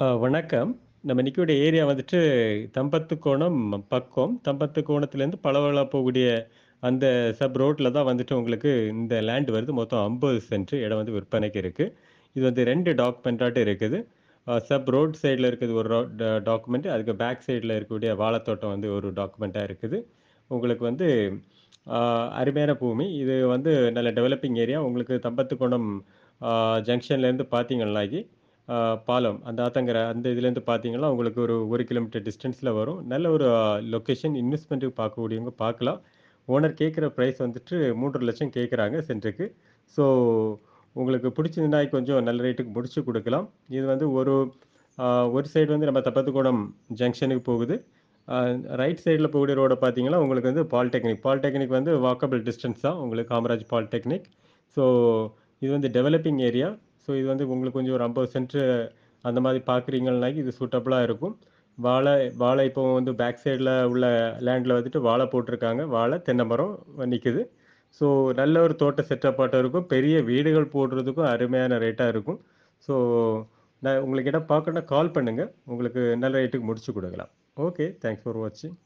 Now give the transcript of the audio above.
வணக்கம். நம்ம நிக்கக்கூடிய ஏரியா வந்துட்டு தம்பத்துக்கோணம் பக்கம். தம்பத்துக்கோணத்துலேருந்து பலவலா போகக்கூடிய அந்த சப் ரோட்ல தான் வந்துட்டு உங்களுக்கு இந்த லேண்ட் வருது. மொத்தம் 50 சென்ட் இடம் வந்து விற்பனைக்கு இருக்கு. இது வந்து 2 டாக்குமெண்ட்டாட்டும் இருக்குது. சப் ரோட் சைடுல இருக்குது ஒரு டாக்குமெண்ட். அதுக்கு பேக் சைடுல இருக்கக்கூடிய வாழைத்தோட்டம் வந்து ஒரு டாக்குமெண்ட்டா இருக்குது. உங்களுக்கு வந்து அ அருமையான பூமி. இது வந்து நல்ல டெவலப்பிங் ஏரியா. உங்களுக்கு தம்பத்துக்கோணம் அ ஜங்ஷன்லேருந்து பார்த்தீங்கன்னாகி ஆ பாலம். அந்த ஆத்தங்கர அந்த இதுலேருந்து பார்த்தீங்கன்னா, உங்களுக்கு ஒரு 1 கிலோமீட்டர் டிஸ்டன்ஸ்ல வரும். நல்ல ஒரு லொக்கேஷன் இன்வெஸ்ட்மென்ட்டுக்கு பார்க்கக்கூடியவங்க பார்க்கலாம். ஓனர் கேட்குற பிரைஸ் வந்துட்டு 3,00,000 கேட்குறாங்க சென்ட்டுக்கு. ஸோ உங்களுக்கு பிடிச்சிருந்தா கொஞ்சம் நல்ல ரேட்டுக்கு முடிச்சு குடுக்கலாம். இது வந்து ஆ ஒரு சைடு வந்து நம்ம தப்பத்துக்கோணம் ஜங்ஷனுக்கு போகுது. ஆ ரைட் சைடுல போகக்கூடிய ரோட பார்த்தீங்கன்னா, உங்களுக்கு வந்து பாலிடெக்னிக். பாலிடெக்னிக் வந்து வாக்கபிள் டிஸ்டன்ஸ் தான். உங்களுக்கு காமராஜ் பாலிடெக்னிக். ஸோ இது வந்து டெவலப்பிங் ஏரியா. ஸோ இது வந்து உங்களுக்கு கொஞ்சம் ஒரு 50 சென்ட் அந்த மாரி பார்க்குறீங்கனாக்கி இது சூட்டபிளா இருக்கும். வாழை வாழை இப்போ வந்து பேக் சைடுல உள்ள லேண்ட்ல வந்துட்டு வாழை போட்டிருக்காங்க. வாழை, தென்னை மரம் நிக்குது. ஸோ நல்ல ஒரு தோட்ட செட்டப்பாட்டம் இருக்கும். பெரிய வீடுகள் போடுறதுக்கும் அருமையான ரேட்டா இருக்கும். ஸோ நான் உங்களுக்கு இடம் பார்க்கணும்னா கால் பண்ணுங்க. உங்களுக்கு நல்ல ரேட்டுக்கு முடிச்சு குடுக்கலாம். ஓகே. தேங்க்ஸ் ஃபார் வாட்சிங்.